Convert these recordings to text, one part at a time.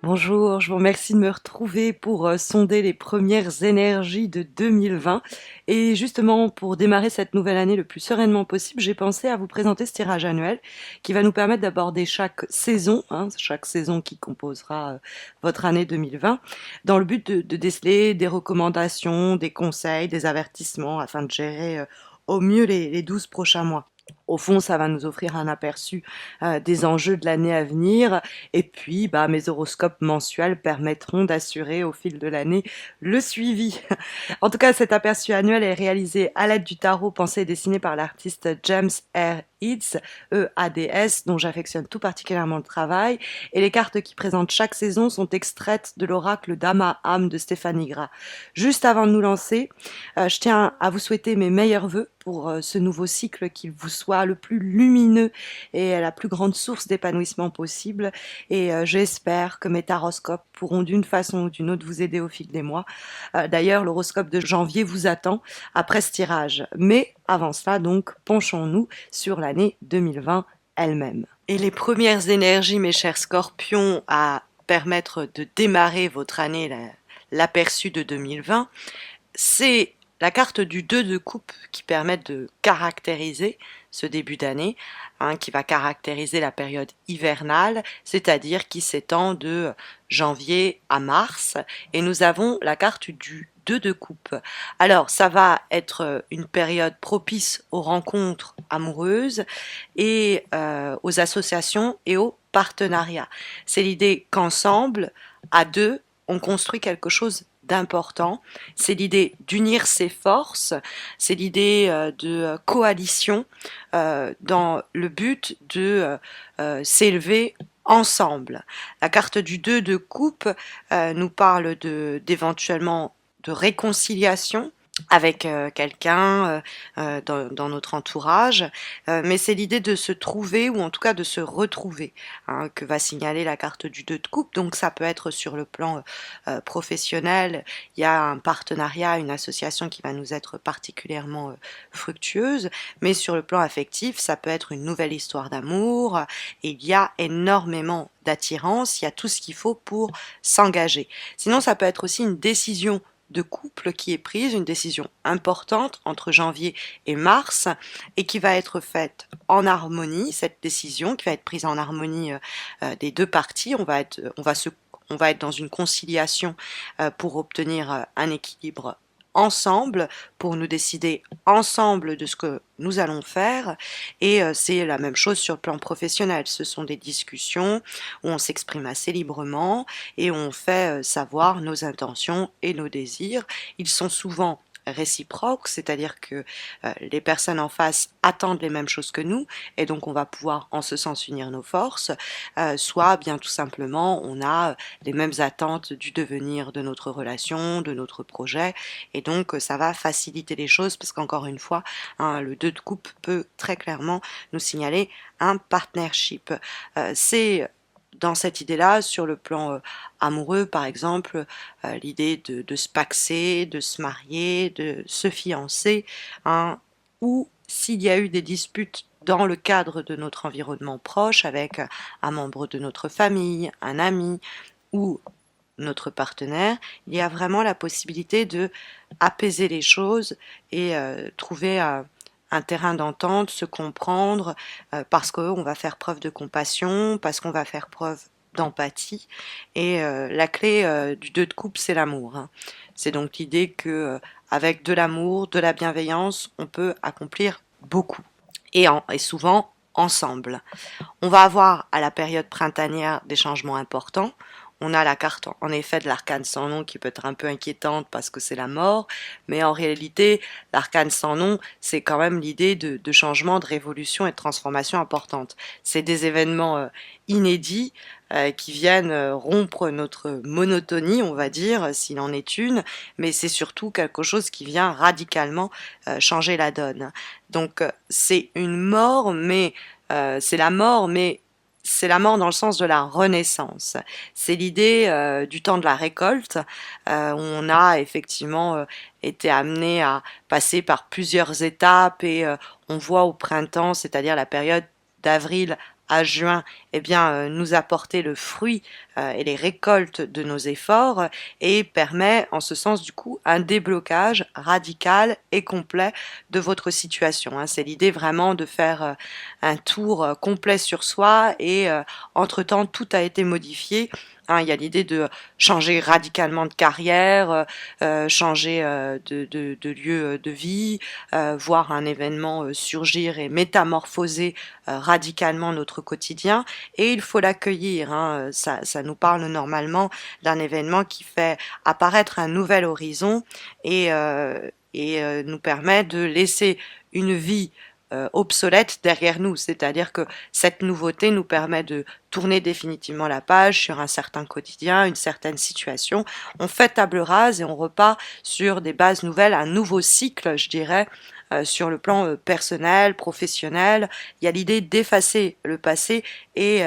Bonjour, je vous remercie de me retrouver pour sonder les premières énergies de 2020. Et justement, pour démarrer cette nouvelle année le plus sereinement possible, j'ai pensé à vous présenter ce tirage annuel qui va nous permettre d'aborder chaque saison qui composera votre année 2020, dans le but de déceler des recommandations, des conseils, des avertissements afin de gérer au mieux les 12 prochains mois. Au fond, ça va nous offrir un aperçu des enjeux de l'année à venir. Et puis, mes horoscopes mensuels permettront d'assurer au fil de l'année le suivi. En tout cas, cet aperçu annuel est réalisé à l'aide du tarot pensé et dessiné par l'artiste James R. Eads, EADS, dont j'affectionne tout particulièrement le travail. Et les cartes qui présentent chaque saison sont extraites de l'oracle d'Ama Am de Stéphanie Gras. Juste avant de nous lancer, je tiens à vous souhaiter mes meilleurs vœux pour ce nouveau cycle, qu'il vous soit le plus lumineux et la plus grande source d'épanouissement possible. Et j'espère que mes taroscopes pourront d'une façon ou d'une autre vous aider au fil des mois. D'ailleurs, l'horoscope de janvier vous attend après ce tirage. Mais avant cela, donc, penchons-nous sur l'année 2020 elle-même. Et les premières énergies, mes chers scorpions, à permettre de démarrer votre année, l'aperçu de 2020, c'est la carte du 2 de coupe qui permet de caractériser ce début d'année, qui va caractériser la période hivernale, c'est-à-dire qui s'étend de janvier à mars. Et nous avons la carte du 2 de coupe. Alors, ça va être une période propice aux rencontres amoureuses et aux associations et aux partenariats. C'est l'idée qu'ensemble, à deux, on construit quelque chose d'important. C'est l'idée d'unir ses forces, c'est l'idée de coalition dans le but de s'élever ensemble. La carte du 2 de coupe nous parle d'éventuellement de réconciliation avec quelqu'un dans notre entourage, mais c'est l'idée de se trouver ou en tout cas de se retrouver, que va signaler la carte du 2 de coupe. Donc ça peut être sur le plan professionnel, il y a un partenariat, une association qui va nous être particulièrement fructueuse, mais sur le plan affectif, ça peut être une nouvelle histoire d'amour, et il y a énormément d'attirance, il y a tout ce qu'il faut pour s'engager. Sinon, ça peut être aussi une décision de couple qui est prise, une décision importante entre janvier et mars, et qui va être faite en harmonie, cette décision qui va être prise en harmonie des deux parties. On va être dans une conciliation pour obtenir un équilibre ensemble, pour nous décider ensemble de ce que nous allons faire. Et c'est la même chose sur le plan professionnel. Ce sont des discussions où on s'exprime assez librement et on fait savoir nos intentions et nos désirs. Ils sont souvent réciproques, c'est-à-dire que les personnes en face attendent les mêmes choses que nous, et donc on va pouvoir en ce sens unir nos forces, soit bien tout simplement on a les mêmes attentes du devenir de notre relation, de notre projet, et donc ça va faciliter les choses, parce qu'encore une fois, le 2 de coupe peut très clairement nous signaler un partnership. C'est dans cette idée-là, sur le plan amoureux, par exemple, l'idée de se paxer, de se marier, de se fiancer, ou s'il y a eu des disputes dans le cadre de notre environnement proche, avec un membre de notre famille, un ami ou notre partenaire, il y a vraiment la possibilité de apaiser les choses et trouver un terrain d'entente, se comprendre, parce qu'on va faire preuve de compassion, parce qu'on va faire preuve d'empathie. Et la clé du 2 de coupe, c'est l'amour. C'est donc l'idée que avec de l'amour, de la bienveillance, on peut accomplir beaucoup. Et souvent ensemble. On va avoir à la période printanière des changements importants. On a la carte en effet de l'arcane sans nom qui peut être un peu inquiétante parce que c'est la mort, mais en réalité l'arcane sans nom c'est quand même l'idée de changement, de révolution et de transformation importante. C'est des événements inédits qui viennent rompre notre monotonie, on va dire, s'il en est une, mais c'est surtout quelque chose qui vient radicalement changer la donne. Donc c'est une mort, mais c'est la mort, mais c'est la mort dans le sens de la renaissance. C'est l'idée du temps de la récolte, où on a effectivement été amené à passer par plusieurs étapes et on voit au printemps, c'est-à-dire la période d'avril à juin, eh bien, nous apporter le fruit et les récoltes de nos efforts et permet en ce sens du coup un déblocage radical et complet de votre situation, hein. C'est l'idée vraiment de faire un tour complet sur soi et entre-temps tout a été modifié. Hein, il y a l'idée de changer radicalement de carrière, changer de lieu de vie, voir un événement surgir et métamorphoser radicalement notre quotidien. Et il faut l'accueillir, hein. Ça nous parle normalement d'un événement qui fait apparaître un nouvel horizon et nous permet de laisser une vie obsolète derrière nous. C'est-à-dire que cette nouveauté nous permet de tourner définitivement la page sur un certain quotidien, une certaine situation. On fait table rase et on repart sur des bases nouvelles, un nouveau cycle, je dirais, sur le plan personnel, professionnel. Il y a l'idée d'effacer le passé et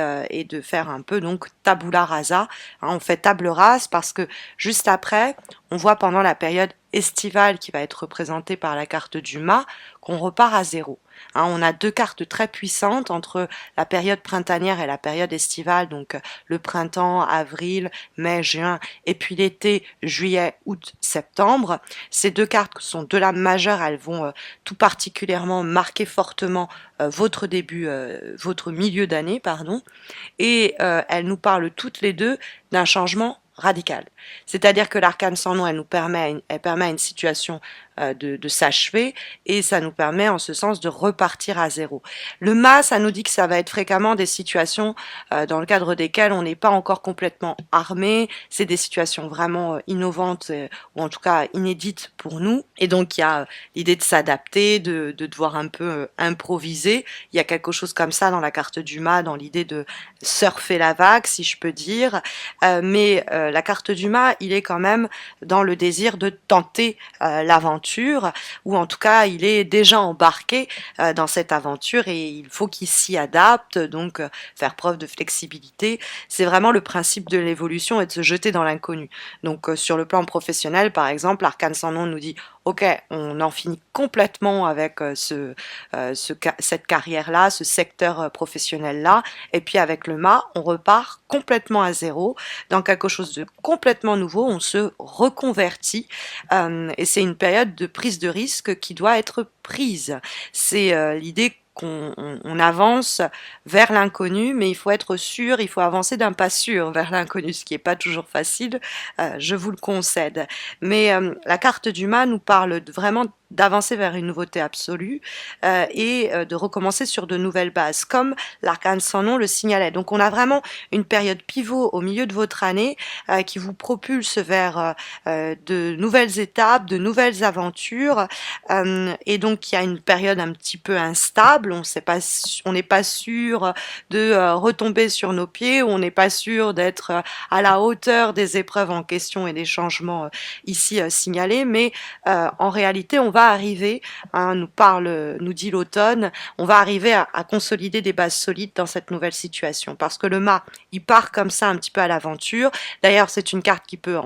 de faire un peu donc tabula rasa. Hein, on fait table rase parce que juste après, on voit pendant la période estivale qui va être représentée par la carte du mât qu'on repart à zéro. Hein, on a deux cartes très puissantes entre la période printanière et la période estivale, donc le printemps, avril, mai, juin, et puis l'été, juillet, août, septembre. Ces deux cartes sont deux lames majeures, elles vont tout particulièrement marquer fortement votre milieu d'année, pardon, et elles nous parlent toutes les deux d'un changement radical. C'est-à-dire que l'arcane sans nom, elle permet à une situation de s'achever et ça nous permet en ce sens de repartir à zéro. Le mât, ça nous dit que ça va être fréquemment des situations dans le cadre desquelles on n'est pas encore complètement armé. C'est des situations vraiment innovantes ou en tout cas inédites pour nous. Et donc il y a l'idée de s'adapter, de devoir un peu improviser. Il y a quelque chose comme ça dans la carte du mât, dans l'idée de surfer la vague, si je peux dire. Mais la carte du mât, il est quand même dans le désir de tenter l'aventure, ou en tout cas il est déjà embarqué dans cette aventure et il faut qu'il s'y adapte, donc faire preuve de flexibilité. C'est vraiment le principe de l'évolution et de se jeter dans l'inconnu. Donc sur le plan professionnel, par exemple, l'arcane sans nom nous dit ok, on en finit complètement avec cette carrière-là, ce secteur professionnel-là, et puis avec le mât, on repart complètement à zéro, dans quelque chose de complètement nouveau, on se reconvertit, et c'est une période de prise de risque qui doit être prise. C'est l'idée qu'on avance vers l'inconnu, mais il faut être sûr, il faut avancer d'un pas sûr vers l'inconnu, ce qui n'est pas toujours facile, je vous le concède. Mais la carte du mât nous parle vraiment d'avancer vers une nouveauté absolue et de recommencer sur de nouvelles bases, comme l'arcane sans nom le signalait. Donc on a vraiment une période pivot au milieu de votre année qui vous propulse vers de nouvelles étapes, de nouvelles aventures, et donc il y a une période un petit peu instable, on n'est pas sûr de retomber sur nos pieds, on n'est pas sûr d'être à la hauteur des épreuves en question et des changements ici signalés, mais en réalité on va arriver, hein, nous dit l'automne, on va arriver à consolider des bases solides dans cette nouvelle situation, parce que le mât, il part comme ça un petit peu à l'aventure. D'ailleurs, c'est une carte qui peut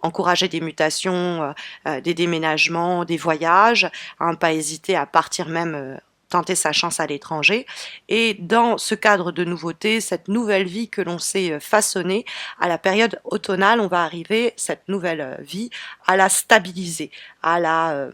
encourager des mutations, des déménagements, des voyages, hein, pas hésiter à partir même tenter sa chance à l'étranger. Et dans ce cadre de nouveauté, cette nouvelle vie que l'on s'est façonnée, à la période automnale, on va arriver, cette nouvelle vie, à la stabiliser, à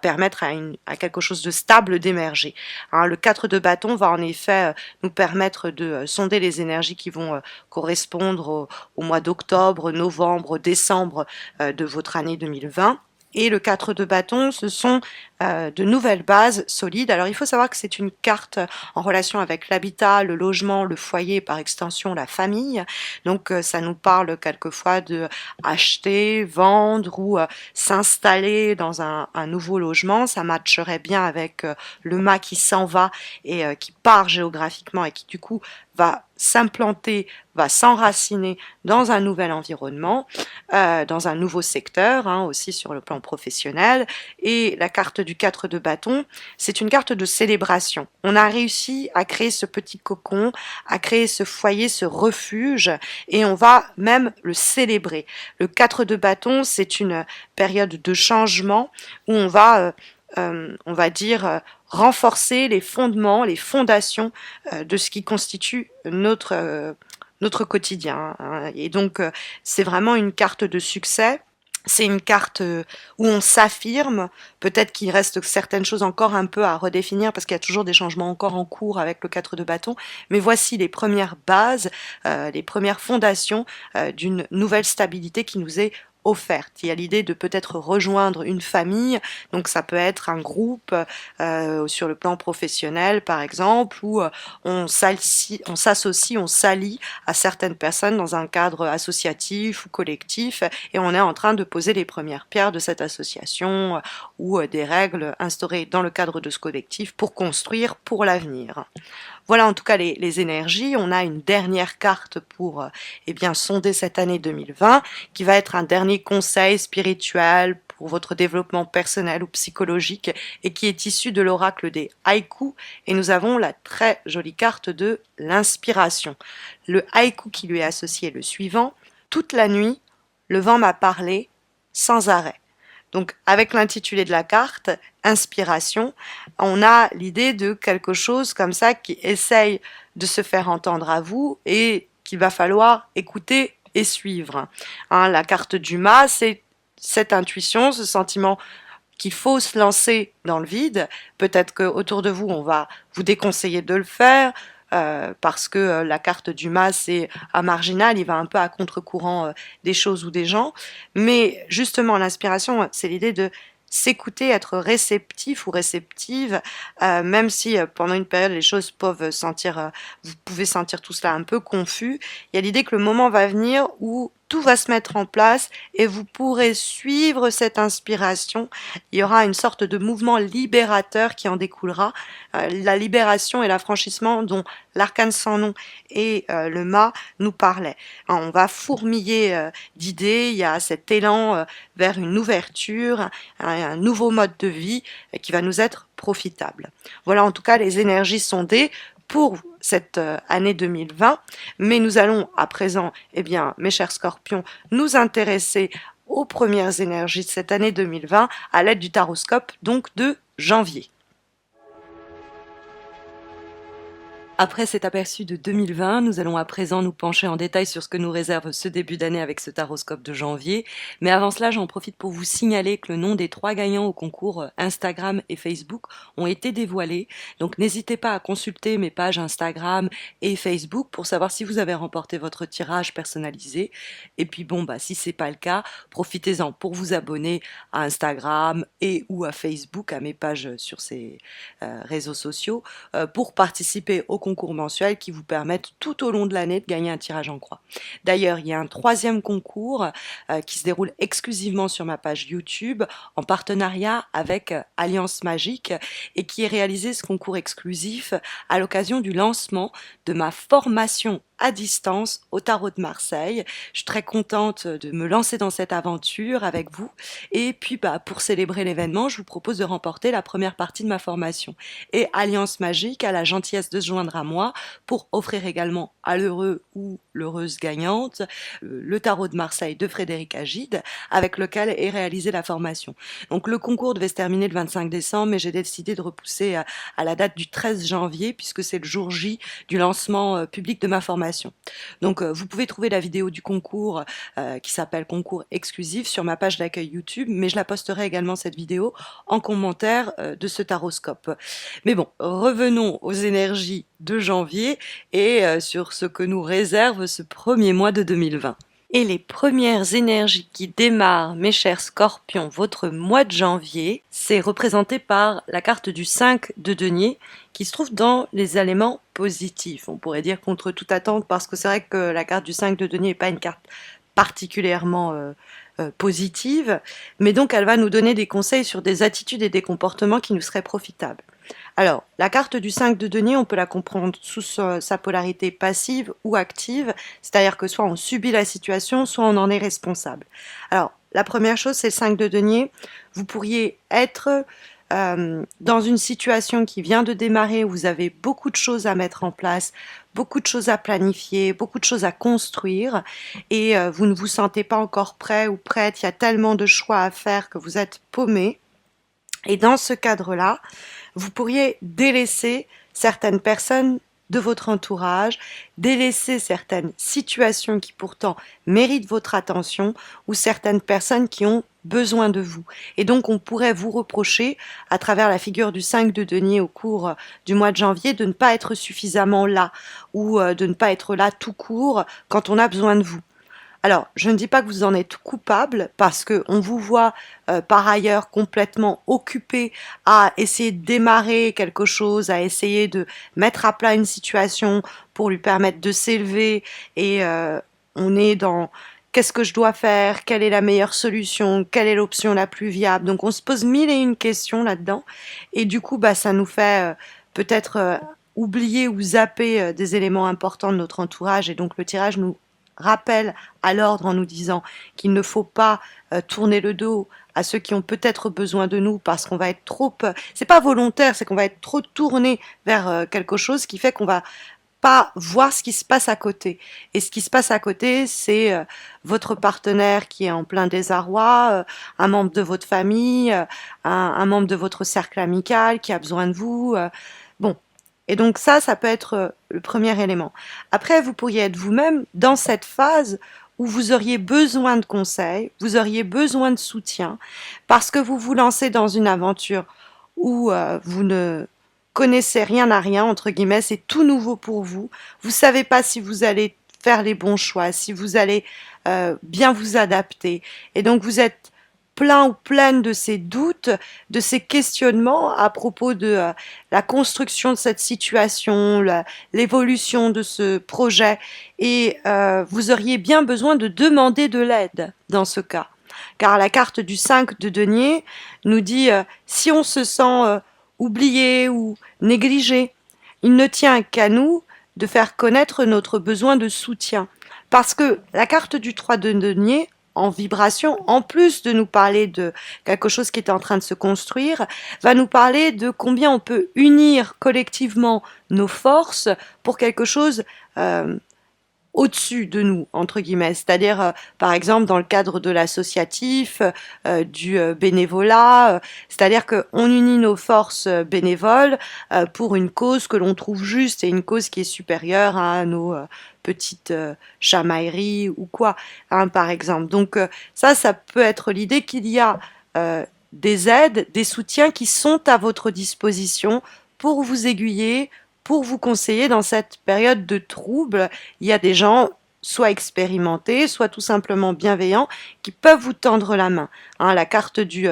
permettre à quelque chose de stable d'émerger. Hein, le 4 de bâton va en effet nous permettre de sonder les énergies qui vont correspondre au mois d'octobre, novembre, décembre de votre année 2020. Et le 4 de bâton, ce sont de nouvelles bases solides. Alors il faut savoir que c'est une carte en relation avec l'habitat, le logement, le foyer, par extension la famille. Donc ça nous parle quelquefois de acheter, vendre ou s'installer dans un nouveau logement. Ça matcherait bien avec le mât qui s'en va et qui part géographiquement et qui du coup va s'implanter, va s'enraciner dans un nouvel environnement, dans un nouveau secteur, hein, aussi sur le plan professionnel. Et la carte du 4 de bâton, c'est une carte de célébration. On a réussi à créer ce petit cocon, à créer ce foyer, ce refuge, et on va même le célébrer. Le 4 de bâton, c'est une période de changement où on va on va dire, renforcer les fondements, les fondations de ce qui constitue notre quotidien, hein. Et donc, c'est vraiment une carte de succès. C'est une carte où on s'affirme. Peut-être qu'il reste certaines choses encore un peu à redéfinir parce qu'il y a toujours des changements encore en cours avec le 4 de bâton. Mais voici les premières bases, les premières fondations d'une nouvelle stabilité qui nous est offerte. Il y a l'idée de peut-être rejoindre une famille, donc ça peut être un groupe sur le plan professionnel par exemple, où on s'associe, on s'allie à certaines personnes dans un cadre associatif ou collectif, et on est en train de poser les premières pierres de cette association ou des règles instaurées dans le cadre de ce collectif pour construire pour l'avenir. Voilà en tout cas les énergies. On a une dernière carte pour eh bien, sonder cette année 2020 qui va être un dernier conseil spirituel pour votre développement personnel ou psychologique et qui est issu de l'oracle des haïkus, et nous avons la très jolie carte de l'inspiration. Le haïku qui lui est associé est le suivant: toute la nuit, le vent m'a parlé sans arrêt. Donc, avec l'intitulé de la carte, inspiration, on a l'idée de quelque chose comme ça qui essaye de se faire entendre à vous et qu'il va falloir écouter et suivre. Hein, la carte du mât, c'est cette intuition, ce sentiment qu'il faut se lancer dans le vide. Peut-être qu'autour de vous, on va vous déconseiller de le faire, parce que la carte du mas, c'est un marginal, il va un peu à contre-courant des choses ou des gens. Mais justement, l'inspiration, c'est l'idée de s'écouter, être réceptif ou réceptive, même si pendant une période les choses peuvent vous pouvez sentir tout cela un peu confus. Il y a l'idée que le moment va venir où tout va se mettre en place et vous pourrez suivre cette inspiration. Il y aura une sorte de mouvement libérateur qui en découlera. La libération et l'affranchissement dont l'arcane sans nom et le mât nous parlaient. Hein, on va fourmiller d'idées, il y a cet élan vers une ouverture, un nouveau mode de vie qui va nous être profitable. Voilà en tout cas les énergies sondées pour cette année 2020, mais nous allons à présent, eh bien, mes chers scorpions, nous intéresser aux premières énergies de cette année 2020 à l'aide du taroscope, donc de janvier. Après cet aperçu de 2020, nous allons à présent nous pencher en détail sur ce que nous réserve ce début d'année avec ce taroscope de janvier. Mais avant cela, j'en profite pour vous signaler que le nom des 3 gagnants au concours Instagram et Facebook ont été dévoilés. Donc n'hésitez pas à consulter mes pages Instagram et Facebook pour savoir si vous avez remporté votre tirage personnalisé. Et puis bon, si c'est pas le cas, profitez-en pour vous abonner à Instagram et ou à Facebook, à mes pages sur ces réseaux sociaux, pour participer au concours mensuel qui vous permettent tout au long de l'année de gagner un tirage en croix. D'ailleurs, il y a un 3e concours qui se déroule exclusivement sur ma page YouTube en partenariat avec Alliance Magique, et qui est réalisé, ce concours exclusif, à l'occasion du lancement de ma formation à distance au Tarot de Marseille. Je suis très contente de me lancer dans cette aventure avec vous, et puis pour célébrer l'événement, je vous propose de remporter la première partie de ma formation. Et Alliance Magique a la gentillesse de se joindre à moi pour offrir également à l'heureux ou l'heureuse gagnante le Tarot de Marseille de Frédéric Agide, avec lequel est réalisée la formation. Donc le concours devait se terminer le 25 décembre, mais j'ai décidé de repousser à la date du 13 janvier, puisque c'est le jour J du lancement public de ma formation. Donc vous pouvez trouver la vidéo du concours qui s'appelle concours exclusif sur ma page d'accueil YouTube, mais je la posterai également, cette vidéo, en commentaire de ce taroscope. Mais bon, revenons aux énergies de janvier et sur ce que nous réserve ce premier mois de 2020. Et les premières énergies qui démarrent, mes chers scorpions, votre mois de janvier, c'est représenté par la carte du 5 de denier qui se trouve dans les éléments positifs. On pourrait dire contre toute attente, parce que c'est vrai que la carte du 5 de denier n'est pas une carte particulièrement positive, mais donc elle va nous donner des conseils sur des attitudes et des comportements qui nous seraient profitables. Alors, la carte du 5 de denier, on peut la comprendre sous sa polarité passive ou active, c'est-à-dire que soit on subit la situation, soit on en est responsable. Alors, la première chose, c'est le 5 de denier. Vous pourriez être dans une situation qui vient de démarrer, où vous avez beaucoup de choses à mettre en place, beaucoup de choses à planifier, beaucoup de choses à construire, et vous ne vous sentez pas encore prêt ou prête, il y a tellement de choix à faire que vous êtes paumé. Et dans ce cadre-là, vous pourriez délaisser certaines personnes de votre entourage, délaisser certaines situations qui pourtant méritent votre attention ou certaines personnes qui ont besoin de vous. Et donc on pourrait vous reprocher, à travers la figure du 5 de denier au cours du mois de janvier, de ne pas être suffisamment là ou de ne pas être là tout court quand on a besoin de vous. Alors, je ne dis pas que vous en êtes coupable parce qu'on vous voit par ailleurs complètement occupé à essayer de démarrer quelque chose, à essayer de mettre à plat une situation pour lui permettre de s'élever et on est dans qu'est-ce que je dois faire, quelle est la meilleure solution, quelle est l'option la plus viable. Donc on se pose mille et une questions là-dedans et du coup bah, ça nous fait peut-être oublier ou zapper des éléments importants de notre entourage et donc le tirage nous rappelle à l'ordre en nous disant qu'il ne faut pas tourner le dos à ceux qui ont peut-être besoin de nous parce qu'on va être trop, c'est pas volontaire, c'est qu'on va être trop tourné vers quelque chose qui fait qu'on va pas voir ce qui se passe à côté. Et ce qui se passe à côté, c'est votre partenaire qui est en plein désarroi, un membre de votre famille, un membre de votre cercle amical qui a besoin de vous. Bon, et donc ça peut être le premier élément. Après, vous pourriez être vous-même dans cette phase où vous auriez besoin de conseils, vous auriez besoin de soutien, parce que vous vous lancez dans une aventure où vous ne connaissez rien à rien, entre guillemets, c'est tout nouveau pour vous. Vous savez pas si vous allez faire les bons choix, si vous allez bien vous adapter. Et donc vous êtes plein ou pleine de ces doutes, de ces questionnements à propos de la construction de cette situation, l'évolution de ce projet. Et vous auriez bien besoin de demander de l'aide dans ce cas. Car la carte du 5 de denier nous dit si on se sent oublié ou négligé, il ne tient qu'à nous de faire connaître notre besoin de soutien. Parce que la carte du 3 de denier, en vibration, en plus de nous parler de quelque chose qui est en train de se construire, va nous parler de combien on peut unir collectivement nos forces pour quelque chose au-dessus de nous, entre guillemets. C'est-à-dire, par exemple, dans le cadre de l'associatif, du bénévolat, c'est-à-dire qu'on unit nos forces bénévoles pour une cause que l'on trouve juste et une cause qui est supérieure à nos petites chamailleries ou quoi, hein, par exemple. Donc ça peut être l'idée qu'il y a des aides, des soutiens qui sont à votre disposition pour vous aiguiller, pour vous conseiller dans cette période de trouble. Il y a des gens soit expérimentés, soit tout simplement bienveillants, qui peuvent vous tendre la main. Hein, la carte du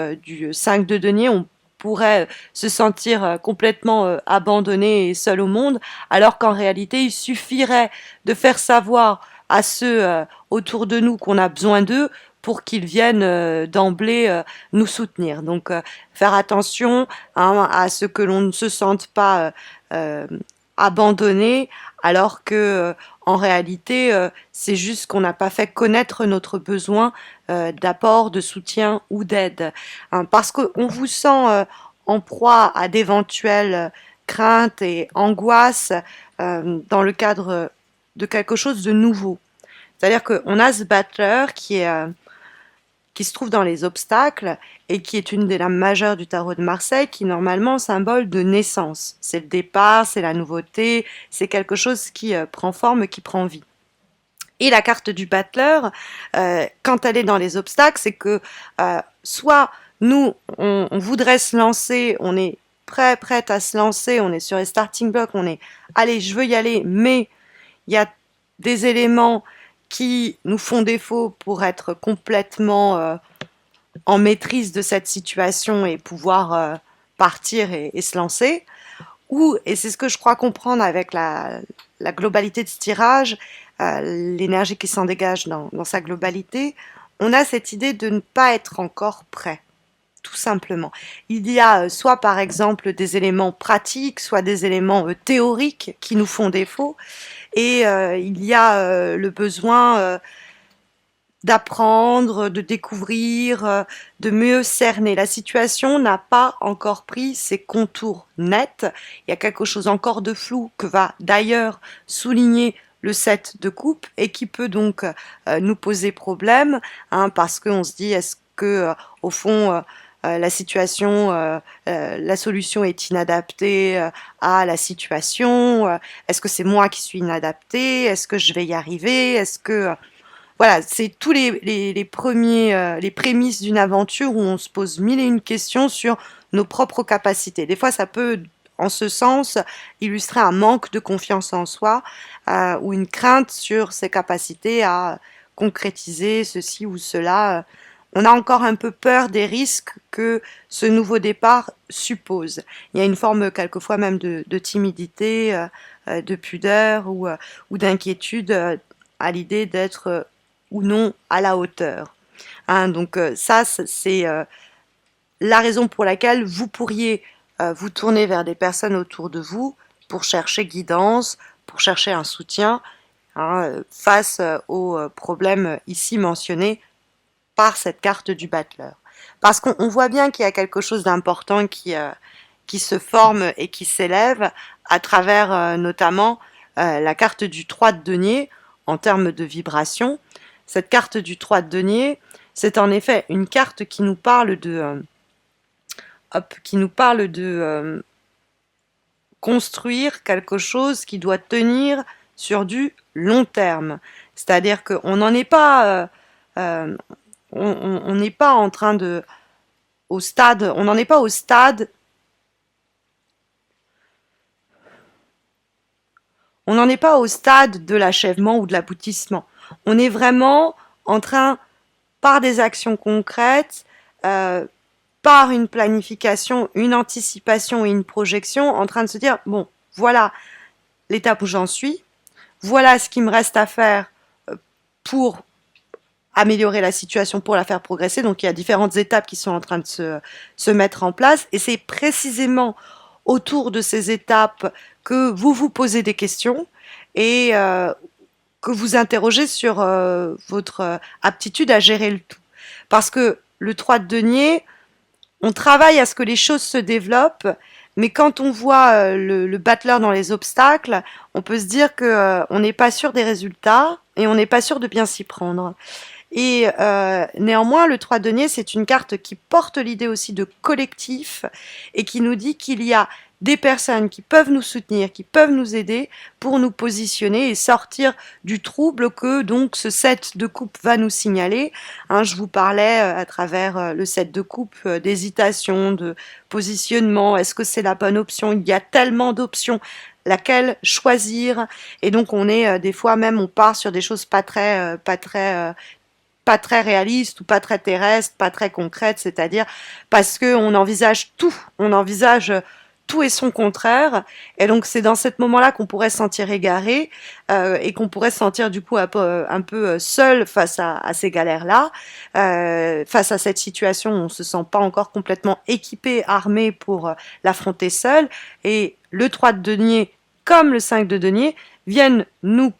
5 de denier, on pourrait se sentir complètement abandonné et seul au monde, alors qu'en réalité, il suffirait de faire savoir à ceux autour de nous qu'on a besoin d'eux pour qu'ils viennent d'emblée nous soutenir. Donc, faire attention hein, à ce que l'on ne se sente pas euh, abandonné, alors que en réalité, c'est juste qu'on n'a pas fait connaître notre besoin d'apport, de soutien ou d'aide. Hein, parce qu'on vous sent en proie à d'éventuelles craintes et angoisses dans le cadre de quelque chose de nouveau. C'est-à-dire qu'on a ce battleur qui se trouve dans les obstacles et qui est une des lames majeures du tarot de Marseille, qui normalement symbole de naissance. C'est le départ, c'est la nouveauté, c'est quelque chose qui prend forme, qui prend vie. Et la carte du battleur, quand elle est dans les obstacles, c'est que soit nous, on voudrait se lancer, on est prête à se lancer, on est sur les starting blocks, on est, allez, je veux y aller, mais il y a des éléments qui nous font défaut pour être complètement en maîtrise de cette situation et pouvoir partir et se lancer. Ou, et c'est ce que je crois comprendre avec la globalité de ce tirage, l'énergie qui s'en dégage dans sa globalité, on a cette idée de ne pas être encore prêt. Tout simplement. Il y a soit par exemple des éléments pratiques, soit des éléments théoriques qui nous font défaut, et il y a le besoin d'apprendre, de découvrir, de mieux cerner. La situation n'a pas encore pris ses contours nets. Il y a quelque chose encore de flou que va d'ailleurs souligner le 7 de coupe et qui peut donc nous poser problème, hein, parce qu'on se dit est-ce que au fond la situation, la solution est inadaptée à la situation, est-ce que c'est moi qui suis inadaptée, est-ce que je vais y arriver, est-ce que... Voilà, c'est tous les premiers, les prémices d'une aventure où on se pose mille et une questions sur nos propres capacités. Des fois, ça peut, en ce sens, illustrer un manque de confiance en soi ou une crainte sur ses capacités à concrétiser ceci ou cela. On a encore un peu peur des risques que ce nouveau départ suppose. Il y a une forme quelquefois même de timidité, de pudeur ou d'inquiétude à l'idée d'être ou non à la hauteur. Hein, donc ça, c'est la raison pour laquelle vous pourriez vous tourner vers des personnes autour de vous pour chercher guidance, pour chercher un soutien hein, face aux problèmes ici mentionnés par cette carte du battleur. Parce qu'on voit bien qu'il y a quelque chose d'important qui se forme et qui s'élève à travers notamment la carte du 3 de denier en termes de vibration. Cette carte du 3 de denier, c'est en effet une carte qui nous parle de construire quelque chose qui doit tenir sur du long terme. C'est-à-dire qu'on n'en est pas, on n'est pas en train de, au stade, on n'en est pas au stade, on n'en est pas au stade de l'achèvement ou de l'aboutissement. On est vraiment en train, par des actions concrètes, par une planification, une anticipation et une projection, en train de se dire, bon, voilà l'étape où j'en suis, voilà ce qu'il me reste à faire pour améliorer la situation, pour la faire progresser. Donc il y a différentes étapes qui sont en train de se mettre en place, et c'est précisément autour de ces étapes que vous vous posez des questions et que vous interrogez sur votre aptitude à gérer le tout. Parce que le 3 de denier, on travaille à ce que les choses se développent, mais quand on voit le battleur dans les obstacles, on peut se dire que on n'est pas sûr des résultats et on n'est pas sûr de bien s'y prendre. Et néanmoins, le 3 de denier, c'est une carte qui porte l'idée aussi de collectif et qui nous dit qu'il y a des personnes qui peuvent nous soutenir, qui peuvent nous aider pour nous positionner et sortir du trouble que donc ce 7 de coupe va nous signaler. Hein, je vous parlais à travers le 7 de coupe d'hésitation, de positionnement, est-ce que c'est la bonne option? Il y a tellement d'options, laquelle choisir? Et donc on est des fois même on part sur des choses pas très réalistes ou pas très terrestres, pas très concrètes, c'est-à-dire parce que on envisage tout et son contraire, et donc c'est dans ce moment-là qu'on pourrait se sentir égaré et qu'on pourrait se sentir du coup un peu seul face à ces galères-là, face à cette situation où on se sent pas encore complètement équipé, armé pour l'affronter seul, et le 3 de denier comme le 5 de denier viennent nous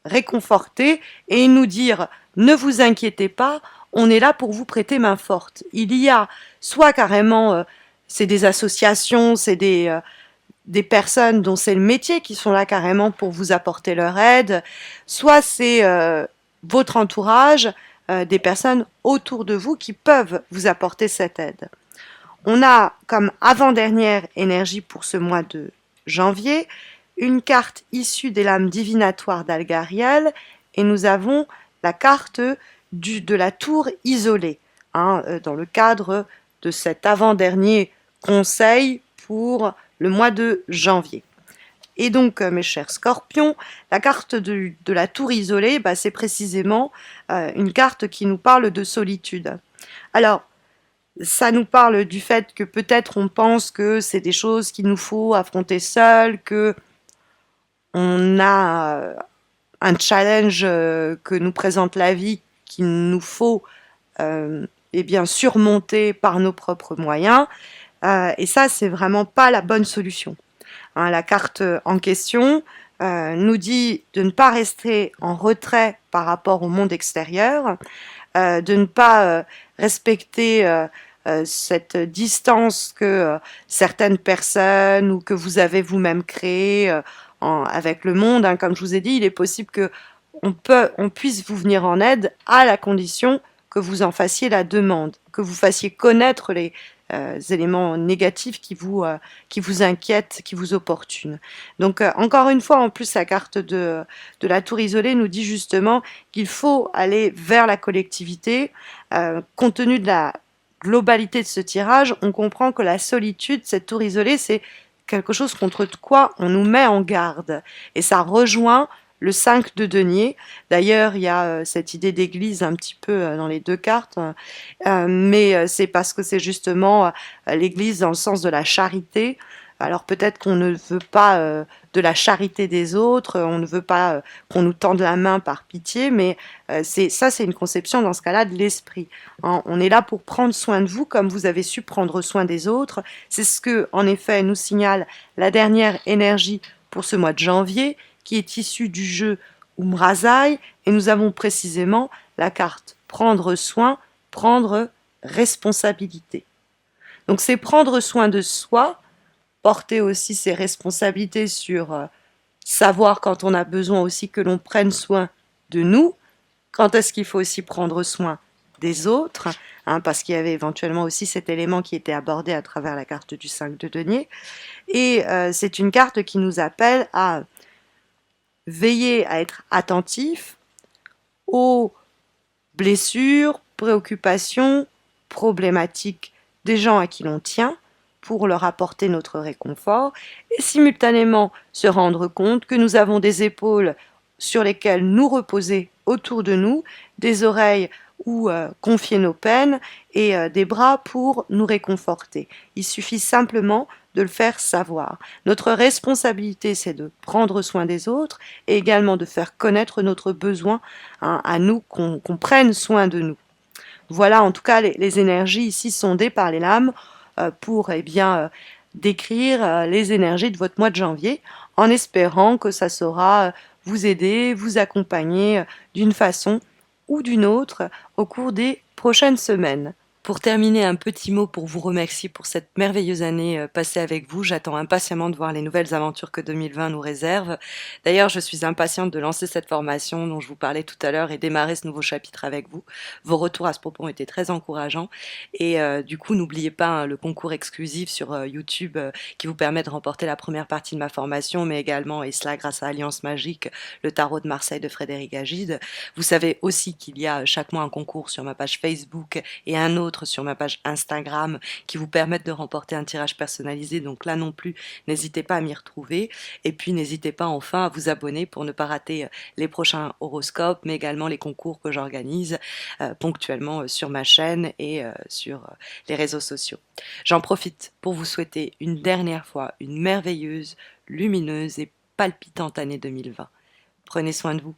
réconforter et nous dire ne vous inquiétez pas, on est là pour vous prêter main forte. Il y a soit carrément c'est des associations, c'est des personnes dont c'est le métier qui sont là carrément pour vous apporter leur aide, soit c'est votre entourage, des personnes autour de vous qui peuvent vous apporter cette aide. On a comme avant-dernière énergie pour ce mois de janvier une carte issue des lames divinatoires d'Algariel et nous avons la carte de la tour isolée hein, dans le cadre de cet avant-dernier conseil pour le mois de janvier. Et donc, mes chers scorpions, la carte de la tour isolée, bah, c'est précisément une carte qui nous parle de solitude. Alors, ça nous parle du fait que peut-être on pense que c'est des choses qu'il nous faut affronter seuls, que on a un challenge que nous présente la vie qu'il nous faut eh bien, surmonter par nos propres moyens. Et ça, c'est vraiment pas la bonne solution. Hein, la carte en question nous dit de ne pas rester en retrait par rapport au monde extérieur, de ne pas respecter cette distance que certaines personnes ou que vous avez vous-même créée avec le monde. Hein. Comme je vous ai dit, il est possible que on puisse vous venir en aide à la condition que vous en fassiez la demande, que vous fassiez connaître les éléments négatifs qui vous inquiètent, qui vous opportunent. Donc encore une fois, en plus, la carte de la tour isolée nous dit justement qu'il faut aller vers la collectivité. Compte tenu de la globalité de ce tirage, on comprend que la solitude, cette tour isolée, c'est quelque chose contre quoi on nous met en garde. Et ça rejoint le 5 de denier. D'ailleurs, il y a cette idée d'église un petit peu dans les deux cartes, mais c'est parce que c'est justement l'église dans le sens de la charité. Alors peut-être qu'on ne veut pas de la charité des autres, on ne veut pas qu'on nous tende la main par pitié, mais c'est une conception dans ce cas-là de l'esprit. Hein. On est là pour prendre soin de vous comme vous avez su prendre soin des autres. C'est ce que, en effet, nous signale la dernière énergie pour ce mois de janvier, qui est issue du jeu Umrazai, et nous avons précisément la carte prendre soin, prendre responsabilité. Donc c'est prendre soin de soi, porter aussi ses responsabilités sur savoir quand on a besoin aussi que l'on prenne soin de nous, quand est-ce qu'il faut aussi prendre soin des autres, hein, parce qu'il y avait éventuellement aussi cet élément qui était abordé à travers la carte du 5 de denier. Et c'est une carte qui nous appelle à veiller à être attentif aux blessures, préoccupations, problématiques des gens à qui l'on tient pour leur apporter notre réconfort et simultanément se rendre compte que nous avons des épaules sur lesquelles nous reposer autour de nous, des oreilles où confier nos peines et des bras pour nous réconforter. Il suffit simplement de le faire savoir. Notre responsabilité, c'est de prendre soin des autres et également de faire connaître notre besoin, hein, à nous, qu'on prenne soin de nous. Voilà en tout cas les énergies ici sondées par les lames pour décrire les énergies de votre mois de janvier, en espérant que ça saura vous aider, vous accompagner d'une façon ou d'une autre au cours des prochaines semaines. Pour terminer, un petit mot pour vous remercier pour cette merveilleuse année passée avec vous. J'attends impatiemment de voir les nouvelles aventures que 2020 nous réserve. D'ailleurs, je suis impatiente de lancer cette formation dont je vous parlais tout à l'heure et démarrer ce nouveau chapitre avec vous. Vos retours à ce propos ont été très encourageants. Et du coup, n'oubliez pas hein, le concours exclusif sur YouTube qui vous permet de remporter la première partie de ma formation, mais également, et cela grâce à Alliance Magique, le tarot de Marseille de Frédéric Agide. Vous savez aussi qu'il y a chaque mois un concours sur ma page Facebook et un autre sur ma page Instagram qui vous permettent de remporter un tirage personnalisé. Donc là non plus, n'hésitez pas à m'y retrouver. Et puis n'hésitez pas enfin à vous abonner pour ne pas rater les prochains horoscopes, mais également les concours que j'organise ponctuellement sur ma chaîne et sur les réseaux sociaux. J'en profite pour vous souhaiter une dernière fois une merveilleuse, lumineuse et palpitante année 2020. Prenez soin de vous.